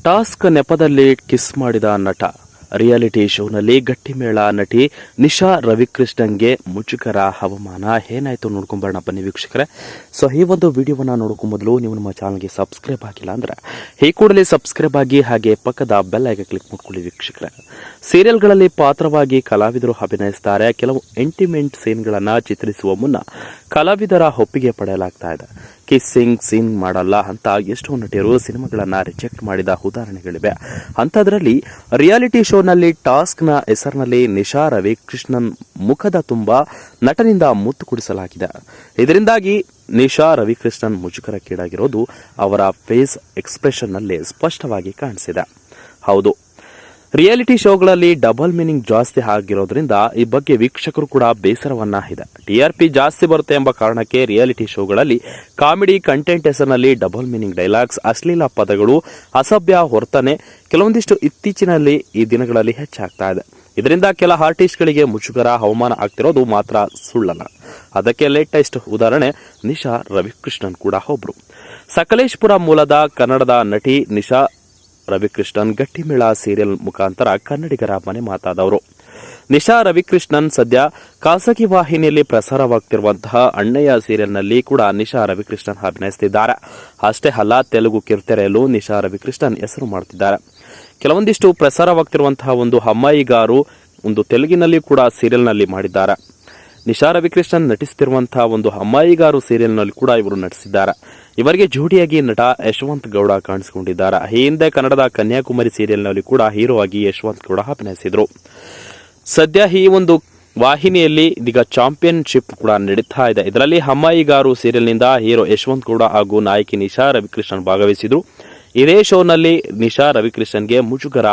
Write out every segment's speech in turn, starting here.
Task ನೆಪದಲ್ಲಿ kiss ಮಾಡಿದ ನಟ. ರಿಯಾಲಿಟಿ ಶೋನಲ್ಲಿ ಗಟ್ಟಿಮೇಳ ನಟಿ ನಿಶಾ ರವಿಕೃಷ್ಣನ್ಗೆ ಮುಜುಗರ ಅವಮಾನ. ಏನಾಯ್ತು ನೋಡ್ಕೊಂಬರೋಣ ಬನ್ನಿ ವೀಕ್ಷಕರೇ. ಸೊ ಈ ಒಂದು ವಿಡಿಯೋವನ್ನ ನೋಡೋಕ್ಕೂ ಮೊದಲು ನೀವು ನಮ್ಮ ಚಾನಲ್ಗೆ ಸಬ್ಸ್ಕ್ರೈಬ್ ಆಗಿಲ್ಲ ಅಂದ್ರೆ ಈ ಕೂಡಲೇ ಸಬ್ಸ್ಕ್ರೈಬ್ ಆಗಿ, ಹಾಗೆ ಪಕ್ಕದ ಬೆಲ್ ಐಕಾನ್ ಕ್ಲಿಕ್ ಮಾಡ್ಕೊಳ್ಳಿ ವೀಕ್ಷಕರೇ. ಸೀರಿಯಲ್ಗಳಲ್ಲಿ ಪಾತ್ರವಾಗಿ ಕಲಾವಿದರು ಅಭಿನಯಿಸುತ್ತಾರೆ. ಕೆಲವು ಇಂಟಿಮೆಂಟ್ ಸೀನ್ಗಳನ್ನ ಚಿತ್ರಿಸುವ ಮುನ್ನ ಕಲಾವಿದರ ಒಪ್ಪಿಗೆ ಪಡೆಯಲಾಗ್ತಾ ಇದೆ. ಕಿಸ್ಸಿಂಗ್ ಸೀನ್ ಮಾಡಲ್ಲ ಅಂತ ಎಷ್ಟೋ ನಟಿಯರು ಸಿನಿಮಾಗಳನ್ನ ರಿಜೆಕ್ಟ್ ಮಾಡಿದ ಉದಾಹರಣೆಗಳಿವೆ. ಅಂಥದ್ರಲ್ಲಿ ರಿಯಾಲಿಟಿ ಶೋನಲ್ಲಿ ಟಾಸ್ಕ್ನ ಹೆಸರಿನಲ್ಲಿ ನಿಶಾ ರವಿಕೃಷ್ಣನ್ ಮುಖದ ತುಂಬ ನಟನಿಂದ ಮುತ್ತು ಕುಡಿಸಲಾಗಿದೆ. ಇದರಿಂದಾಗಿ ನಿಶಾ ರವಿಕೃಷ್ಣನ್ ಮುಜುಗರಕ್ಕೀಡಾಗಿರೋದು ಅವರ ಫೇಸ್ ಎಕ್ಸ್ಪ್ರೆಷನ್ನಲ್ಲಿ ಸ್ಪಷ್ಟವಾಗಿ ಕಾಣಿಸಿದೆ. ಹೌದು, ರಿಯಾಲಿಟಿ ಶೋಗಳಲ್ಲಿ ಡಬಲ್ ಮೀನಿಂಗ್ ಜಾಸ್ತಿ ಆಗಿರೋದ್ರಿಂದ ಈ ಬಗ್ಗೆ ವೀಕ್ಷಕರು ಕೂಡ ಬೇಸರವನ್ನ ಇದೆ. ಟಿಆರ್ಪಿ ಜಾಸ್ತಿ ಬರುತ್ತೆ ಎಂಬ ಕಾರಣಕ್ಕೆ ರಿಯಾಲಿಟಿ ಶೋಗಳಲ್ಲಿ ಕಾಮಿಡಿ ಕಂಟೆಂಟ್ ಹೆಸರಿನಲ್ಲಿ ಡಬಲ್ ಮೀನಿಂಗ್ ಡೈಲಾಗ್ಸ್, ಅಶ್ಲೀಲ ಪದಗಳು, ಅಸಭ್ಯ ವರ್ತನೆ ಕೆಲವೊಂದಿಷ್ಟು ಇತ್ತೀಚಿನಲ್ಲಿ ಈ ದಿನಗಳಲ್ಲಿ ಹೆಚ್ಚಾಗ್ತಾ ಇದೆ. ಇದರಿಂದ ಕೆಲ ಆರ್ಟಿಸ್ಟ್ಗಳಿಗೆ ಮುಜುಗರ, ಅವಮಾನ ಆಗ್ತಿರೋದು ಮಾತ್ರ ಸುಳ್ಳಲ್ಲ. ಅದಕ್ಕೆ ಲೇಟೆಸ್ಟ್ ಉದಾಹರಣೆ ನಿಶಾ ರವಿಕೃಷ್ಣನ್ ಕೂಡ ಒಬ್ರು. ಸಕಲೇಶ್ಪುರ ಮೂಲದ ಕನ್ನಡದ ನಟಿ ನಿಶಾ ರವಿಕೃಷ್ಣನ್ ಗಟ್ಟಿಮೇಳ ಸೀರಿಯಲ್ ಮುಖಾಂತರ ಕನ್ನಡಿಗರ ಮನೆ ಮಾತಾದವರು. ನಿಶಾ ರವಿಕೃಷ್ಣನ್ ಸದ್ಯ ಖಾಸಗಿ ವಾಹಿನಿಯಲ್ಲಿ ಪ್ರಸಾರವಾಗ್ತಿರುವಂತಹ ಅಣ್ಣಯ್ಯ ಸೀರಿಯಲ್ನಲ್ಲಿ ಕೂಡ ನಿಶಾ ರವಿಕೃಷ್ಣನ್ ಅಭಿನಯಿಸುತ್ತಿದ್ದಾರೆ. ಅಷ್ಟೇ ಅಲ್ಲ, ತೆಲುಗು ಕಿರುತೆರೆಯಲ್ಲೂ ನಿಶಾ ರವಿಕೃಷ್ಣನ್ ಹೆಸರು ಮಾಡುತ್ತಿದ್ದಾರೆ. ಕೆಲವೊಂದಿಷ್ಟು ಪ್ರಸಾರವಾಗ್ತಿರುವಂತಹ ಒಂದು ಅಮ್ಮಾಯಿಗಾರು ಒಂದು ತೆಲುಗಿನಲ್ಲಿ ಕೂಡ ಸೀರಿಯಲ್ನಲ್ಲಿ ಮಾಡಿದ್ದಾರೆ. ನಿಶಾ ರವಿಕೃಷ್ಣನ್ ನಟಿಸುತ್ತಿರುವಂತಹ ಒಂದು ಅಮ್ಮಾಯಿಗಾರು ಸೀರಿಯಲ್ನಲ್ಲಿ ಕೂಡ ಇವರು ನಟಿಸಿದ್ದಾರೆ. ಇವರಿಗೆ ಜೋಡಿಯಾಗಿ ನಟ ಯಶವಂತ್ ಗೌಡ ಕಾಣಿಸಿಕೊಂಡಿದ್ದಾರೆ. ಈ ಹಿಂದೆ ಕನ್ನಡದ ಕನ್ಯಾಕುಮಾರಿ ಸೀರಿಯಲ್ನಲ್ಲಿ ಕೂಡ ಹೀರೋ ಆಗಿ ಯಶವಂತ್ ಗೌಡ ಅಭಿನಯಿಸಿದರು. ಸದ್ಯ ಈ ಒಂದು ವಾಹಿನಿಯಲ್ಲಿ ಇದೀಗ ಚಾಂಪಿಯನ್ಶಿಪ್ ಕೂಡ ನಡೀತಾ ಇದೆ. ಇದರಲ್ಲಿ ಅಮ್ಮಾಯಿಗಾರು ಸೀರಿಯಲ್ನಿಂದ ಹೀರೋ ಯಶವಂತ್ ಗೌಡ ಹಾಗೂ ನಾಯಕಿ ನಿಶಾ ರವಿಕೃಷ್ಣನ್ ಭಾಗವಹಿಸಿದ್ರು. ಇದೇ ಶೋನಲ್ಲಿ ನಿಶಾ ರವಿಕೃಷ್ಣನ್ಗೆ ಮುಜುಗರ,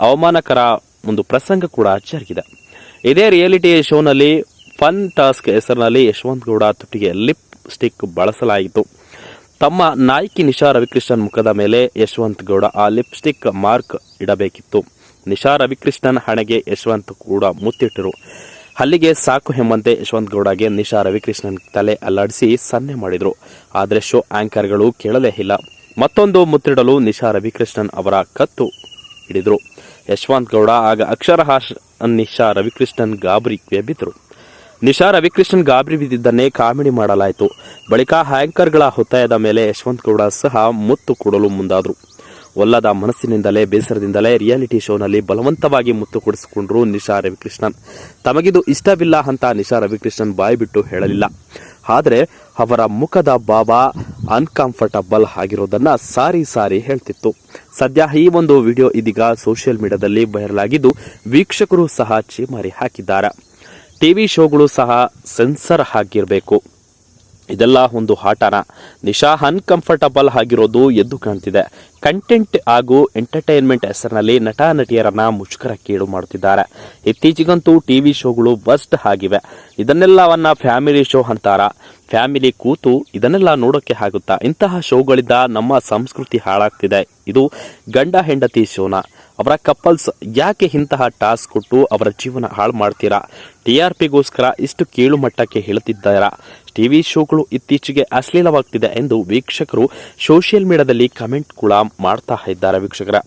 ಅವಮಾನಕರ ಒಂದು ಪ್ರಸಂಗ ಕೂಡ ಜರುಗಿದೆ. ಇದೇ ರಿಯಾಲಿಟಿ ಶೋನಲ್ಲಿ ಫನ್ ಟಾಸ್ಕ್ ಹೆಸರಿನಲ್ಲಿ ಯಶವಂತ್ ಗೌಡ ತುಟಿಗೆ ಲಿಪ್ ಸ್ಟಿಕ್ ಬಳಸಲಾಯಿತು. ತಮ್ಮ ನಾಯಕಿ ನಿಶಾ ರವಿಕೃಷ್ಣನ್ ಮುಖದ ಮೇಲೆ ಯಶವಂತ್ ಗೌಡ ಆ ಲಿಪ್ಸ್ಟಿಕ್ ಮಾರ್ಕ್ ಇಡಬೇಕಿತ್ತು. ನಿಶಾ ರವಿಕೃಷ್ಣನ್ ಹಣೆಗೆ ಯಶವಂತ್ ಕೂಡ ಮುತ್ತಿಟ್ಟರು. ಅಲ್ಲಿಗೆ ಸಾಕು ಎಂಬಂತೆ ಯಶವಂತ್ ಗೌಡಗೆ ನಿಶಾ ರವಿಕೃಷ್ಣನ್ ತಲೆ ಅಲ್ಲಾಡಿಸಿ ಸನ್ನೆ ಮಾಡಿದ್ರು. ಆದರೆ ಶೋ ಆಂಕರ್ಗಳು ಕೇಳಲೇ ಇಲ್ಲ. ಮತ್ತೊಂದು ಮುತ್ತಿಡಲು ನಿಶಾ ರವಿಕೃಷ್ಣನ್ ಅವರ ಕತ್ತು ಹಿಡಿದ್ರು. ಯಶವಂತ್ ಗೌಡ ಆಗ ಅಕ್ಷರಶಃ ನಿಶಾ ರವಿಕೃಷ್ಣನ್ ಗಾಬರಿ ಬಿದ್ದರು. ನಿಶಾ ರವಿಕೃಷ್ಣನ್ ಗಾಬರಿ ಬಿದ್ದಿದ್ದನ್ನೇ ಕಾಮಿಡಿ ಮಾಡಲಾಯಿತು. ಬಳಿಕ ಆಂಕರ್ಗಳ ಒತ್ತಾಯದ ಮೇಲೆ ಯಶವಂತ್ ಗೌಡ ಸಹ ಮುತ್ತು ಕೊಡಲು ಮುಂದಾದರು. ಒಲ್ಲದ ಮನಸ್ಸಿನಿಂದಲೇ, ಬೇಸರದಿಂದಲೇ ರಿಯಾಲಿಟಿ ಶೋನಲ್ಲಿ ಬಲವಂತವಾಗಿ ಮುತ್ತು ಕೊಡಿಸಿಕೊಂಡ್ರು ನಿಶಾ ರವಿಕೃಷ್ಣನ್. ತಮಗಿದು ಇಷ್ಟವಿಲ್ಲ ಅಂತ ನಿಶಾ ರವಿಕೃಷ್ಣನ್ ಬಾಯಿ ಬಿಟ್ಟು ಹೇಳಲಿಲ್ಲ. ಆದರೆ ಅವರ ಮುಖದ ಭಾವ ಅನ್ಕಂಫರ್ಟಬಲ್ ಆಗಿರೋದನ್ನ ಸಾರಿ ಸಾರಿ ಹೇಳ್ತಿತ್ತು. ಸದ್ಯ ಈ ಒಂದು ವಿಡಿಯೋ ಇದೀಗ ಸೋಷಿಯಲ್ ಮೀಡಿಯಾದಲ್ಲಿ ವೈರಲ್ ಆಗಿದ್ದು ವೀಕ್ಷಕರು ಸಹ ಚೀಮಾರಿ ಹಾಕಿದ್ದಾರೆ. ಟಿವಿ ಶೋಗಳು ಸಹ ಸೆನ್ಸರ್ ಆಗಿರಬೇಕು, ಇದೆಲ್ಲ ಒಂದು ಆಟನ. ನಿಶಾ ಅನ್ಕಂಫರ್ಟಬಲ್ ಆಗಿರೋದು ಎದ್ದು ಕಾಣ್ತಿದೆ. ಕಂಟೆಂಟ್ ಹಾಗೂ ಎಂಟರ್ಟೈನ್ಮೆಂಟ್ ಹೆಸರಿನಲ್ಲಿ ನಟ ನಟಿಯರನ್ನ ಮುಜುಗರಕ್ಕೀಡು ಮಾಡುತ್ತಿದ್ದಾರೆ. ಇತ್ತೀಚೆಗಂತೂ ಟಿವಿ ಶೋಗಳು ವರ್ಸ್ಟ್ ಆಗಿವೆ. ಇದನ್ನೆಲ್ಲವನ್ನ ಫ್ಯಾಮಿಲಿ ಶೋ ಅಂತಾರ. ಫ್ಯಾಮಿಲಿ ಕೂತು ಇದನ್ನೆಲ್ಲ ನೋಡೋಕೆ ಆಗುತ್ತಾ? ಇಂತಹ ಶೋಗಳಿಂದ ನಮ್ಮ ಸಂಸ್ಕೃತಿ ಹಾಳಾಗ್ತಿದೆ. ಇದು ಗಂಡ ಹೆಂಡತಿ ಶೋನ. ಅವರ ಕಪಲ್ಸ್ ಯಾಕೆ ಇಂತಹ ಟಾಸ್ಕ್ ಕೊಟ್ಟು ಅವರ ಜೀವನ ಹಾಳು ಮಾಡ್ತೀರಾ? ಟಿಆರ್ಪಿಗೋಸ್ಕರ ಇಷ್ಟು ಕೀಳು ಮಟ್ಟಕ್ಕೆ ಹೇಳುತ್ತಿದ್ದಾರಾ? ಟಿವಿ ಶೋಗಳು ಇತ್ತೀಚೆಗೆ ಅಶ್ಲೀಲವಾಗ್ತಿದೆ ಎಂದು ವೀಕ್ಷಕರು ಸೋಷಿಯಲ್ ಮೀಡಿಯಾದಲ್ಲಿ ಕಮೆಂಟ್ ಕೂಡ ಮಾಡ್ತಾ ಇದ್ದಾರೆ. ವೀಕ್ಷಕರ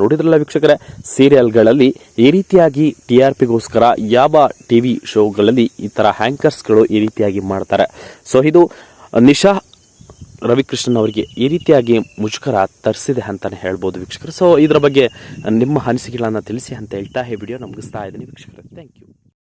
ನೋಡಿದ್ರಲ್ಲ ವೀಕ್ಷಕರೇ, ಸೀರಿಯಲ್ಗಳಲ್ಲಿ ಈ ರೀತಿಯಾಗಿ ಟಿಆರ್ಪಿಗೋಸ್ಕರ ಯಾವ ಟಿವಿ ಶೋಗಳಲ್ಲಿ ಈ ತರ ಹ್ಯಾಂಕರ್ಸ್ಗಳು ಈ ರೀತಿಯಾಗಿ ಮಾಡ್ತಾರೆ. ಸೊ ಇದು ನಿಶಾ ರವಿಕೃಷ್ಣನ್ ಅವರಿಗೆ ಈ ರೀತಿಯಾಗಿ ಮುಜುಗರ ತರಿಸಿದೆ ಅಂತಾನೆ ಹೇಳ್ಬೋದು ವೀಕ್ಷಕರು. ಸೊ ಇದರ ಬಗ್ಗೆ ನಿಮ್ಮ ಅನಿಸಿಕೆಗಳನ್ನು ತಿಳಿಸಿ ಅಂತ ಹೇಳ್ತಾ ಈ ವಿಡಿಯೋ ಮುಗಿಸ್ತಾ ಇದ್ದೀನಿ ವೀಕ್ಷಕರೇ. Thank you.